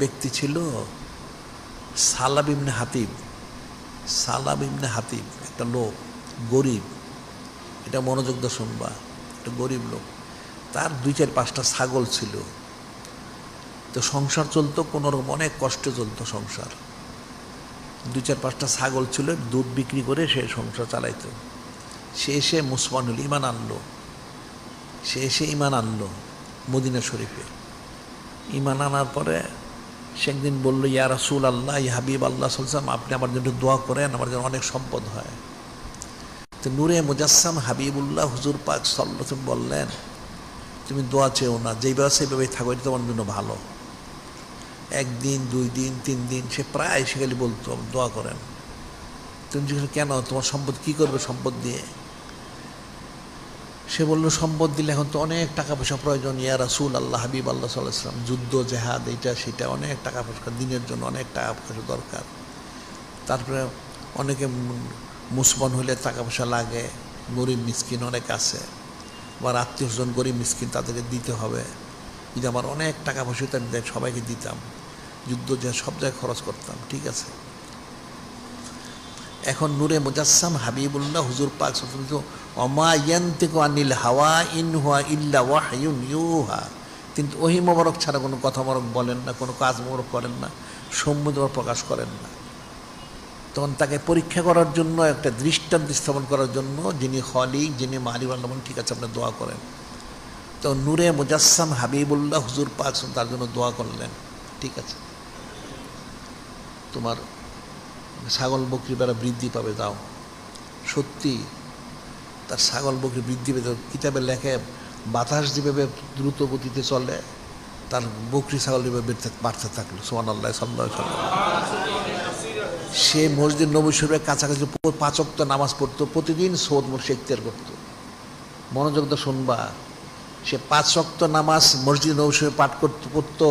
ব্যক্তি ছিল সালাম ইবনে হাতিব। সালাম ইবনে হাতিব একটা লোক, গরিব, এটা মনোযোগ দিয়ে শুনবা, একটা গরিব লোক। তার 2-4-5টা ছাগল ছিল। তো সংসার চলতো কোনোরকম, অনেক কষ্টে চলতো সংসার। 2-4-5টা ছাগল ছিল, দুধ বিক্রি করে সে সংসার চালাইতো। সে এসে মুসলমান হল, ইমান আনলো। সে এসে ইমান আনলো মদিনা শরীফে। ইমান আনার পরে সে একদিন বললো, ইয়া রাসূল আল্লাহ, ইয়া হাবিব আল্লাহ সাল্লাল্লাহু, আপনি আমার জন্য দোয়া করেন, আমার জন্য অনেক সম্পদ হয়। তো নূরে মুজাসসাম হাবিবুল্লাহ হুজুর পাক সাল্লাল্লাহু আলাইহি ওয়াসাল্লাম বললেন, তুমি দোয়া চেও না, যেইভাবে সেইভাবেই থাকো, এটা তোমার জন্য ভালো। 1 দিন 2 দিন 3 দিন সে প্রায় এসে খালি বলতো, দোয়া করেন। তুমি জিজ্ঞেস কেন, তোমার সম্পদ কী করবে সম্পদ দিয়ে? সে বললো, সম্পদ দিলে এখন তো অনেক টাকা পয়সা প্রয়োজন, ইয়া রাসূল আল্লাহ, হাবিব আল্লাহ সাল্লাল্লাহু আলাইহি ওয়াসাল্লাম, যুদ্ধ জেহাদ এইটা সেটা, অনেক টাকা পয়সা, দিনের জন্য অনেক টাকা পয়সা দরকার। তারপরে অনেকে মুসলমান হলে টাকা পয়সা লাগে, গরিব মিসকিন অনেক আছে, আমার আত্মীয় স্বজন গরিব মিসকিন, তাদেরকে দিতে হবে। যদি আমার অনেক টাকা পয়সা দেয়, সবাইকে দিতাম, যুদ্ধ জেহাদ সব জায়গায় খরচ করতাম। ঠিক আছে। এখন নূরে মুজাসসাম হাবিবুল্লাহ হুজুর পাক সাল্লাল্লাহু ওমা ইয়ান্তিকু আনিল হাওয়া ইন হুয়া ইল্লা ওয়াহয়ুন ইউহা, কিন্তু ওহী মোবারক ছাড়া কোনো কথা মোবারক বলেন না, কোনো কাজ মোবারক করেন না, সম্মুখ প্রকাশ করেন না। তখন তাকে পরীক্ষা করার জন্য, একটা দৃষ্টান্ত স্থাপন করার জন্য, যিনি খালিক, যিনি মালিক, আল্লাহ বলেন, ঠিক আছে আপনি দোয়া করেন। তো নূরে মুজাসসাম হাবিবুল্লাহ হুজুর পাক তার জন্য দোয়া করলেন। ঠিক আছে, তোমার ছাগল বকরি বেড়া বৃদ্ধি পাবে, দাও। সত্যি তার ছাগল বকরি বৃদ্ধি পেতে, কিতাবে লেখে বাতাস যেভাবে দ্রুত গতিতে চলে, তার বকরি ছাগল যেভাবে বাড়তে থাকলো। সুবহানাল্লাহ সাল্লাল্লাহু আলাইহি ওয়াসাল্লাম। সে মসজিদ নববী শরীফের কাছাকাছি 5 ওয়াক্ত নামাজ পড়তো, প্রতিদিন সৌদ মোর ইখতিয়ার করতো। মনোযোগ দিয়ে শুনবা, সে 5 ওয়াক্ত নামাজ মসজিদ নববী শরীফে পাঠ পড়তো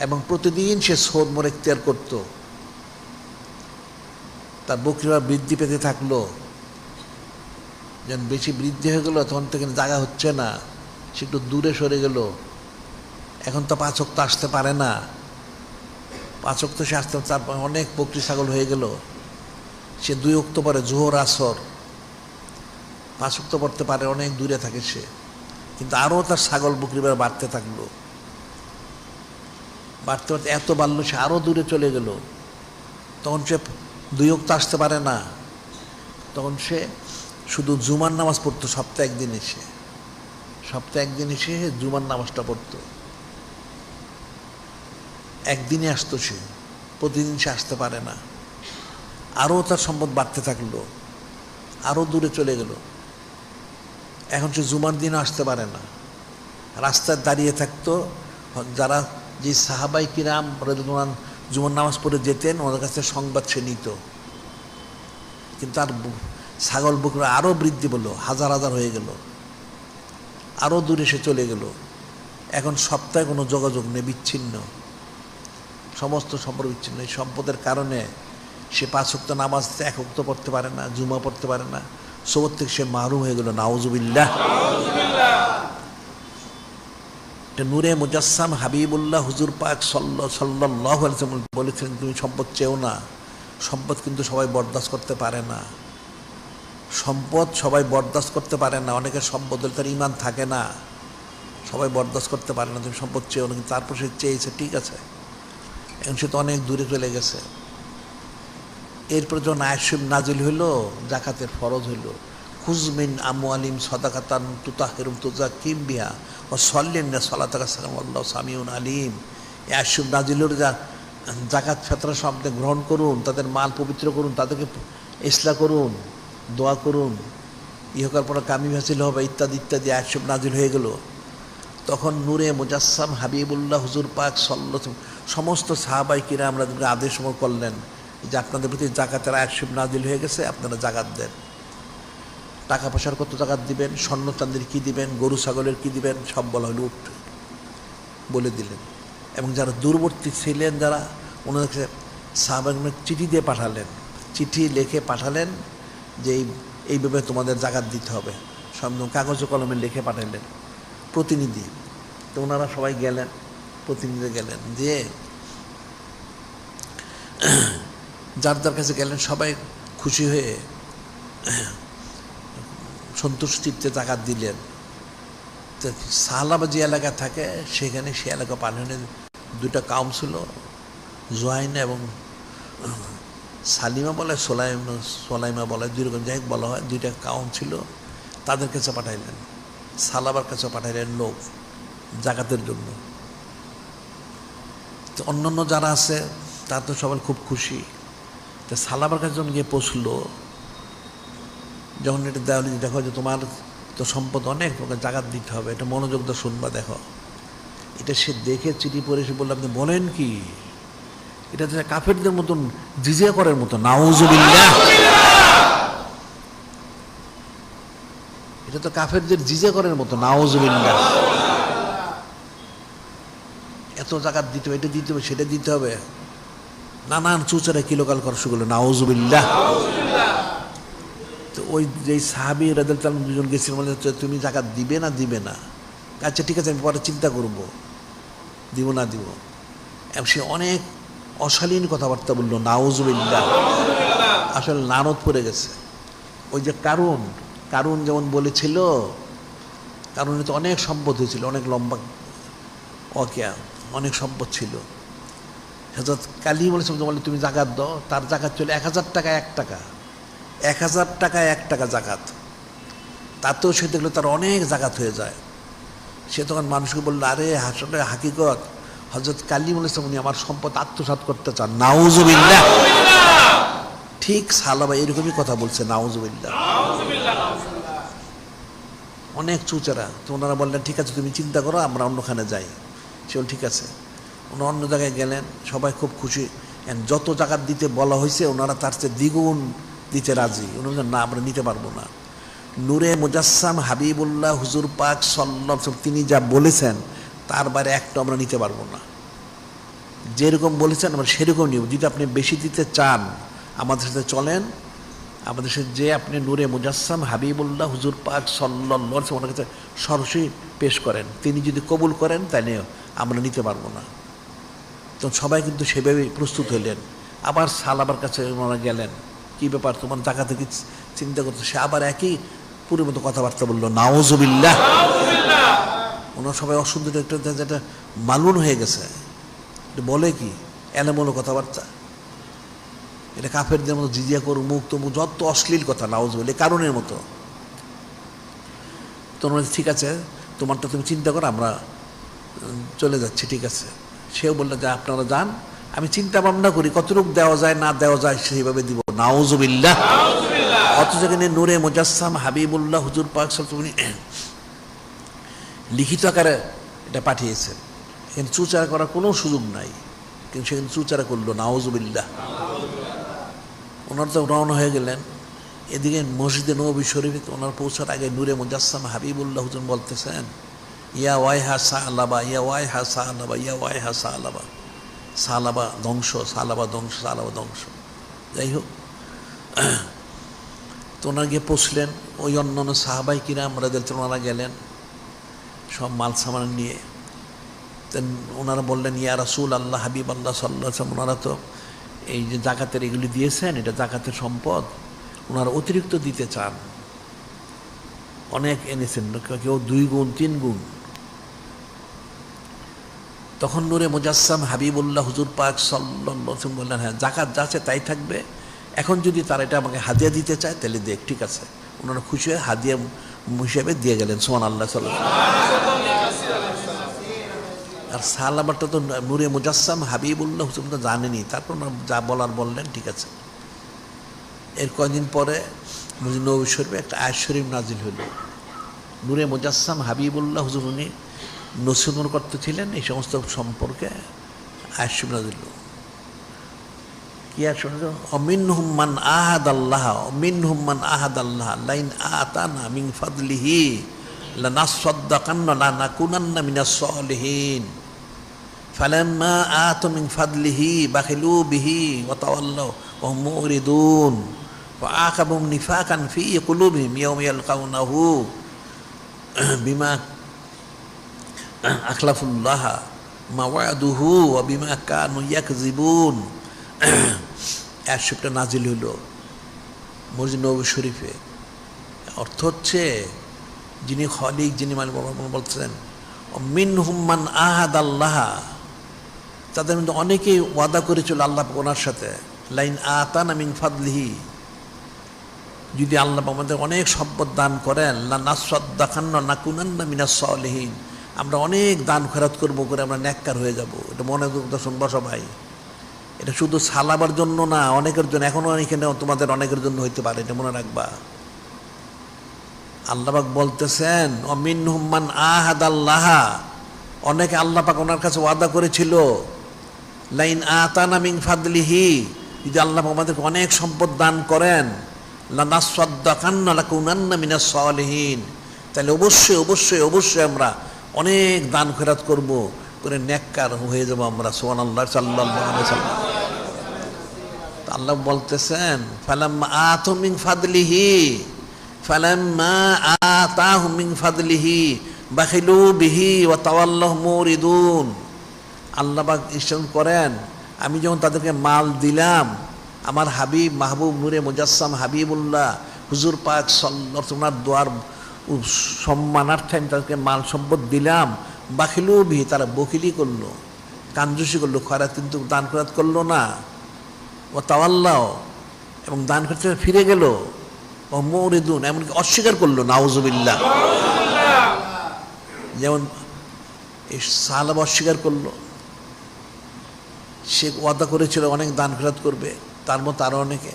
এবং প্রতিদিন সে সৌদ মোর ইখতিয়ার করতো। তার বকরিরা বৃদ্ধি পেতে থাকলো। যখন বেশি বৃদ্ধি হয়ে গেলো, তখন থেকে জায়গা হচ্ছে না, সে একটু দূরে সরে গেল। এখন তো 5 ওয়াক্ত আসতে পারে না, 5 ওয়াক্ত সে আসতে, তারপর অনেক বকরি ছাগল হয়ে গেল। সে 2 ওয়াক্ত পরে, জোহর আসর, 5 ওয়াক্ত পড়তে পারে, অনেক দূরে থাকে সে। কিন্তু আরও তার ছাগল বকরি বাড়তে থাকলো, বাড়তে বাড়তে এত বাড়লো, সে আরও দূরে চলে গেল। তখন সে 2 ওয়াক্ত আসতে পারে না, তখন সে শুধু জুমার নামাজ পড়তো। সপ্তাহে 1 দিন এসে, সপ্তাহে 1 দিন এসে জুমার নামাজটা পড়তো। একদিনে আসতো সে, প্রতিদিন সে আসতে পারে না। আরও তার সম্পদ বাড়তে থাকলো, আরও দূরে চলে গেল। এখন সে জুমার দিনও আসতে পারে না, রাস্তায় দাঁড়িয়ে থাকতো। যারা, যে সাহাবাই কিরাম রাদিয়াল্লাহু জুমার নামাজ পড়ে যেতেন, ওদের কাছে সংবাদ সে নিত। কিন্তু তার ছাগল বকরি আরও বৃদ্ধি পেল, হাজার হাজার হয়ে গেল, আরও দূরে সে চলে গেল। এখন সপ্তাহে কোনো যোগাযোগ নেই, বিচ্ছিন্ন, সমস্ত সম্পর্ক বিচ্ছিন্ন। এই সম্পদের কারণে সে 5 ওয়াক্ত নামাজ 1 ওয়াক্ত পড়তে পারে না, জুমা পড়তে পারে না, সবর থেকে সে মাহরুম হয়ে গেল। নাউজুবিল্লাহ। নূরে মুজাসসাম হাবিবুল্লাহ হুজুর পাক সাল্লাল্লাহু আলাইহি ওয়াসাল্লাম বলেছেন, তুমি সম্পদ চেও না। সম্পদ কিন্তু সবাই বরদাস্ত করতে পারে না, সম্পদ সবাই বরদাস্ত করতে পারে না। অনেকের সম্পদ হলে তার ইমান থাকে না, সবাই বরদাস্ত করতে পারে না। তুমি সম্পদ চেয়েও না, কিন্তু তারপর সে চেয়েছে, ঠিক আছে। এখন সে তো অনেক দূরে চলে গেছে। এরপর যখন আয়াত নাজিল হইল, জাকাতের ফরজ হইল, খুজমিন আমওয়ালিম সাদাকাতান তুতাহিরুম তুজাক্কিম বিহা ওয়া সাল্লিনা সালাতাকা সালামুল্লাহ সামিউন আলিম। এই আয়াত নাজিল হইল, জাকাত ফিতরা শব্দ গ্রহণ করুন, তাদের মাল পবিত্র করুন, তাদেরকে ইসলাহ করুন, দোয়া করুন, ইহকাল পরে কামিল হাসিল হবে, ইত্যাদি ইত্যাদি আয়াত নাজিল হয়ে গেল। তখন নূরে মুজাসসাম হাবিবুল্লাহ হুজুর পাক সাল্লাল্লাহু সমস্ত সাহাবাই কিরাম আমাদেরকে আদেশ করলেন যে আপনাদের প্রতি জাকাতের আয়াত নাজিল হয়ে গেছে, আপনারা জাকাত দেন। টাকা পয়সার কত জাকাত দিবেন, স্বর্ণ চাঁদির কী দিবেন, গরু ছাগলের কী দিবেন, সব বলা হলো, বলে দিলেন। এবং যারা দূরবর্তী ছিলেন, যারা, ওনাদেরকে সাহাবাগণ চিঠি দিয়ে পাঠালেন, চিঠি লিখে পাঠালেন যে এইভাবে তোমাদের জাকাত দিতে হবে। সব কাগজ কলমে লিখে পাঠালেন প্রতিনিধি। তো ওনারা সবাই গেলেন, প্রতিনিধি গেলেন, যে যার যার কাছে গেলেন সবাই খুশি হয়ে সন্তুষ্ট চিত্তে জাকাত দিলেন। তো সাহালাবা যে এলাকা থাকে সেখানে সে এলাকা পালনের দুটা কাউম ছিল, জোয়াইনা এবং সালিমা বলে, সোলাইমা বলে, দুই রকম যাই বলা হয়, দুইটা কাউম ছিল। তাদের কাছে পাঠাইলেন, সালাবার কাছে পাঠাইলেন লোক জাকাতের জন্য। তো অন্যান্য যারা আছে তারা তো সবাই খুব খুশি। তো সালাবার কাছে যখন গিয়ে পৌঁছলো, যখন এটা দেওয়া হলে, দেখো যে তোমার তো সম্পদ অনেক, তোমাকে জাকাত দিতে হবে, এটা মনোযোগ দিয়ে শুনবা। দেখো এটা সে দেখে চিঠি পড়ে এসে বললো, আপনি বলেন কি, এটা তো কাফেরদের মতন জিজিয়া করার মতো। নাউজুবিল্লাহ, এটা তো কাফেরদের জিজিয়া করার মতো। নাউজুবিল্লাহ, এত জাকাত দিতে হবে, এটা দিতে হবে, সেটা দিতে হবে, নানান চুচারা কিলোকাল করা শুরু করলো। নাউজুবিল্লাহ। তো ওই যে সাহাবী রাদিয়াল্লাহু আনহু দুজন গেছিল, বলে তুমি জাকাত দিবে না দিবে না? আচ্ছা ঠিক আছে, আমি পরে চিন্তা করব, দিব না দিব। সে অনেক অশালীন কথাবার্তা বললো। নাউজুবিল্লাহ, আসলে লানত পড়ে গেছে। ওই যে কারুন যেমন বলেছিল, কারুনে তো অনেক সম্পদ হয়েছিল, অনেক লম্বা ওয়াকিয়া, অনেক সম্পদ ছিল। হযরত কালী বলেছিল, বলে তুমি জাকাত দাও, তার জাকাত চলে 1000 টাকা 1 টাকা, 1000 টাকা 1 টাকা জাকাত। তাতেও সে দেখলো তার অনেক জাকাত হয়ে যায়। সে তখন মানুষকে বললো, আরে আসলে হাকিকত হযরত কালী বলেছে উনি আমার সম্পদ আত্মসাৎ করতে চান। নাউজুবিল্লাহ। ঠিক সাহাবা এরকমই কথা বলছে। নাউজুবিল্লাহ। অনেক চুচারা। তো ওনারা বললেন, ঠিক আছে তুমি চিন্তা করো, আমরা অন্যখানে যাই। সে বল ঠিক আছে। ওনারা অন্য জায়গায় গেলেন, সবাই খুব খুশি। যত জাকাত দিতে বলা হয়েছে ওনারা তার চেয়ে দ্বিগুণ দিতে রাজি। উনি বললেন, না আমরা নিতে পারবো না। নূরে মুজাসসাম হাবিবুল্লাহ হুজুর পাক সাল্লাল্লাহু আলাইহি ওয়াসাল্লাম তিনি যা বলেছেন তার বাইরে একটা আমরা নিতে পারবো না। যেরকম বলেছেন আমরা সেরকম নিব। যদি আপনি বেশি দিতে চান আমাদের সাথে চলেন, আমাদের সাথে যে আপনি নূরে মুজাসসাম হাবিবুল্লাহ হুজুর পাক সাল্লাল্লাহু আলাইহি ওয়াসাল্লাম ওনার কাছে সরাসরি পেশ করেন। তিনি যদি কবুল করেন তাহলে আমরা নিতে পারবো না। তো সবাই কিন্তু সেভাবেই প্রস্তুত হলেন। আবার সালাবার কাছে ওনারা গেলেন, কী ব্যাপার তোমার জাকাতে কি চিন্তা করতে? সে আবার একই পুরো মতো কথাবার্তা বললো। নাউজুবিল্লাহ। ওনার সবাই অসুন্দর একটা যেটা মালুন হয়ে গেছে, বলে কি এলোমেলো কথাবার্তা, এটা কাফেরদের মতো জিজিয়া করু মুখ তমুক যত অশ্লীল কথা। নাউজুবিল্লাহ, কারণের মতো। তোমরা ঠিক আছে তোমারটা তুমি চিন্তা করো, আমরা চলে যাচ্ছি। ঠিক আছে। সেও বললো যে আপনারা যান, আমি চিন্তা ভাবনা করি কতটুকু দেওয়া যায় না দেওয়া যায় সেইভাবে দিব। নাউজুবিল্লাহ। অথচ এখানে নূরে মুজাসসাম হাবিবুল্লাহ হুজুর পাক সাল্লাল্লাহু আলাইহি ওয়াসাল্লাম লিখিত আকারে এটা পাঠিয়েছেন। এখানে চুচারা করার কোনো সুযোগ নাই, কিন্তু সেখানে চুচারা করলো। নাউজুবিল্লাহ। ওনারা তো রওনা হয়ে গেলেন। এদিকে মসজিদে নববী শরীফে ওনার পৌঁছার আগে নূরে মুজাসসাম হাবিবুল্লাহ হুজুর বলতেছেন, ইয়া ওয়াইহা সালাবা, ইয়া ওয়াইহা সালাবা, ইয়া ওয়াইহা সালাবা। সালাবা ধ্বংস, সালাবা ধ্বংস, সালাবা ধ্বংস। যাই হোক, তো ওনারা গিয়ে পৌঁছলেন। ওই অন্যান্য সাহাবাই কিরাম রাদিয়াল্লাহু ওনারা গেলেন সব মাল সামান নিয়ে। ওনারা বললেন, ইয়া রাসূল আল্লাহ, হাবিব আল্লাহ সাল্লাল্লাহু আলাইহি ওয়াসাল্লাম, ওনারা তো এই যে জাকাতের এগুলি দিয়েছেন, এটা জাকাতের সম্পদ, ওনারা অতিরিক্ত দিতে চান, অনেক এনেছেন, কেউ 2 গুণ 3 গুণ। তখন নূরে মুজাসসাম হাবিবুল্লাহ হুজুর পাক সাল্লাল্লাহু আলাইহি ওয়াসাল্লাম বললেন, হ্যাঁ জাকাত যাচ্ছে তাই থাকবে, এখন যদি তারা এটা আমাকে হাদিয়া দিতে চায় তাহলে দেখ। ঠিক আছে। ওনারা খুশি হয়ে হাদিয়া হিসেবে দিয়ে গেলেন। সুবহানাল্লাহ। আর সালাবারটা তো নূরে মুজাসসাম হাবিবুল্লাহ হুজুর তো জানেনি, তারপর যা বলার বললেন। ঠিক আছে। এর কয়েকদিন পরে মসজিদ নববী শরীফে একটা আয়াত শরীফ নাজিল হইল। নূরে মুজাসসাম হাবিবুল্লাহ হুজুর উনি নসিহত করতেছিলেন এই সমস্ত সম্পর্কে। আয়াত শরীফ নাজিল হইল। কি আয়াত শরীফ? অমিনহুম মান আহাদাল্লাহ, অমিনহুম মান আহাদাল্লাহ লাইন আতানা মিন ফাদলিহি লানাসাদ্দাকান্না লানাকুনান্না মিনাস সালিহিন ফালাম্মা আতু মিন ফাদলিহি বাখিলু বিহি ওয়া তাওয়াল্লাউ ওয়া হুম মুরিদুন ওয়া আকাবুম নিফাকান ফি কুলুবিহিম ইয়াওমা ইয়ালকাউনাহু বিমা আখলাফুল্লাহ মা ওয়াদুহু ওয়া বিমা কানু ইয়াকযিবুন। এয়ারশিপটা নাজিল হইল মসজিদ নববী শরীফে। অর্থ হচ্ছে যিনি খলিক, যিনি মালিক বলছেন মিনহুম মান আহাদাল্লাহ, তাদের মধ্যে অনেকেই ওয়াদা করেছিল আল্লাহ ওনার সাথে, লাইন আতানা মিন ফাদলিহি, যদি আল্লাহ আমাদের অনেক সম্পদ দান করেন, লা নাসাদ্দাকান্না নাকুনান্না মিনাস সালিহিন, আমরা অনেক দান খয়রাত করবো, করে আমরা নেককার হয়ে যাব। এটা মনে করতে শুনবা সবাই, এটা শুধু সালাবার জন্য না, অনেকের জন্য, এখনও এখানে তোমাদের অনেকের জন্য হইতে পারে, এটা মনে রাখবা। আল্লাহ পাক বলতেছেন মিনহুম মান আহাদাল্লাহ, অনেকে আল্লাহ পাক ওনার কাছে ওয়াদা করেছিল, লাইন আতানা মিন ফাদলিহি, যদি আল্লাহ পাক আমাদেরকে অনেক সম্পদ দান করেন, লানাসাদ্দাকান্না লাকুনান্না মিনাস সালিহিন, তাহলে অবশ্যই অবশ্যই অবশ্যই আমরা অনেক দান খয়রাত করব, করে নেককার হয়ে যাব আমরা। সুবহানাল্লাহ, সাল্লাল্লাহু আলাইহি ওয়াসাল্লাম। আল্লাহ বলতেছেন ফালাম্মা আতু মিন ফাদলিহি, ফালাম্মা আতাহুম মিন ফাদলিহি বাখিলু বিহি ওয়া তাওয়াল্লাহু মুরিদুন। আল্লাহ পাক ইরশাদ করেন, আমি যখন তাদেরকে মাল দিলাম, আমার হাবিব মাহবুব নূরে মুজাসসাম হাবিবুল্লাহ হুজুর পাক সাল্লাল্লাহু আলাইহি ওয়াসাল্লাম দোয়ার সম্মানার্থে আমি তাদেরকে মাল সম্পদ দিলাম, বাখিলু বিহি, তারা বকিলি করলো, কাঞ্জুসি করলো, খয়রাত কিন্তু দান খয়রাত করলো না। ও তাওয়াল্লাহ, এবং দান করতে ফিরে গেল, ও মুরিদুন, এমনকি অস্বীকার করলো, নাউজুবিল্লাহ। যেমন এই সাহাবা অস্বীকার করলো, সে ওয়াদা করেছিল অনেক দান খয়রাত করবে, তার মতো আরও অনেকে,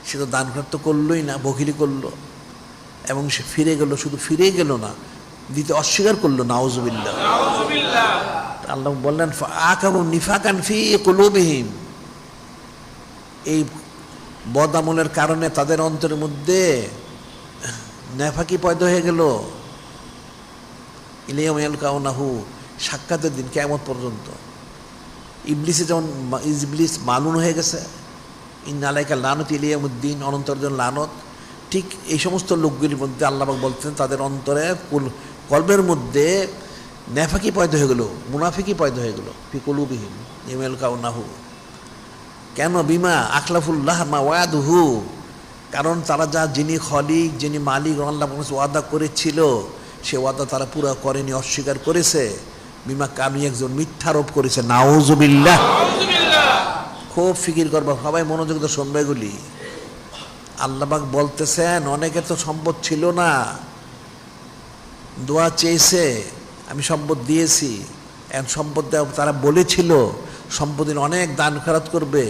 সে তো দান খয়রাত তো করলোই না, বকিলি করলো, এবং সে ফিরে গেল, শুধু ফিরেই গেল না, দিতে অস্বীকার করলো, নাউজুবিল্লাহ। আল্লাহ বললেন ফাআকাবু নিফাকান ফি কুলুবিহিম, এই বদ আমলের কারণে তাদের অন্তরের মধ্যে নেফাকি পয়দা হয়ে গেল, ইলাইয়াউম ইয়ালকাউনাহু, সাক্ষাতের দিন, কিয়ামত পর্যন্ত। ইবলিসে যেমন ইবলিস মালুন হয়ে গেছে, ইন্না আলাইকা লানত ইলাইয়াউমিদ্দিন, অনন্তর জন্য লানত, ঠিক এই সমস্ত লোকগুলির মধ্যে আল্লাহ পাক বলতেন তাদের অন্তরে কলবের মধ্যে নেফাকি পয়দা হয়ে গেল, মুনাফিকি পয়দা হয়ে গেল, ফি কুলুবিহিম ইয়ালকাউনাহু। কেন? বিমা আখলাফুল্লাহ মা ওয়াদুহু, কারণ তারা যিনি খলিক, যিনি মালিক, আল্লাহ ওয়াদা করেছিল, সে ওয়াদা তারা পুরো করেনি, অস্বীকার করেছে। বিমা কানু, একজন মিথ্যারোপ করেছে, নাউজুবিল্লাহ। খুব ফিকির করবা, সবাই মনোযোগ দিয়ে শুনবে এগুলি। আল্লাহ পাক বলতেছেন অনেকের তো সম্পদ ছিল না, দোয়া চেয়েছে, আমি সম্পদ দিয়েছি, এখন সম্পদ দেওয়া, তারা বলেছিল সম্পদ দিন অনেক দান খয়রাত করবে,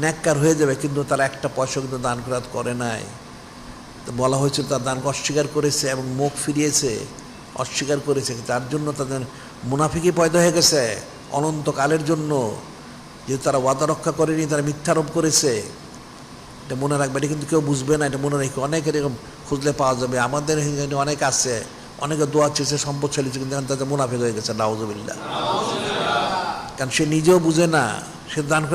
নেককার হয়ে যাবে, কিন্তু তারা একটা পয়সা কিন্তু দান খয়রাত করে নাই। তো বলা হয়েছিল তার দানকে অস্বীকার করেছে এবং মুখ ফিরিয়েছে, অস্বীকার করেছে, তার জন্য তাদের মুনাফিকি পয়দা হয়ে গেছে অনন্তকালের জন্য, যেহেতু তারা ওয়াদা রক্ষা করেনি, তারা মিথ্যারোপ করেছে। এটা মনে রাখবে, এটা কিন্তু কেউ বুঝবে না, এটা মনে রাখবে, অনেক এরকম খুঁজলে পাওয়া যাবে। আমাদের এখানে অনেক আছে, অনেকে দোয়া চেয়েছে, সম্পদ চালিয়েছে, কিন্তু তাদের মুনাফিক হয়ে গেছে, নাউজুবিল্লাহ। কারণ সে নিজেও বুঝে না, সে দান করে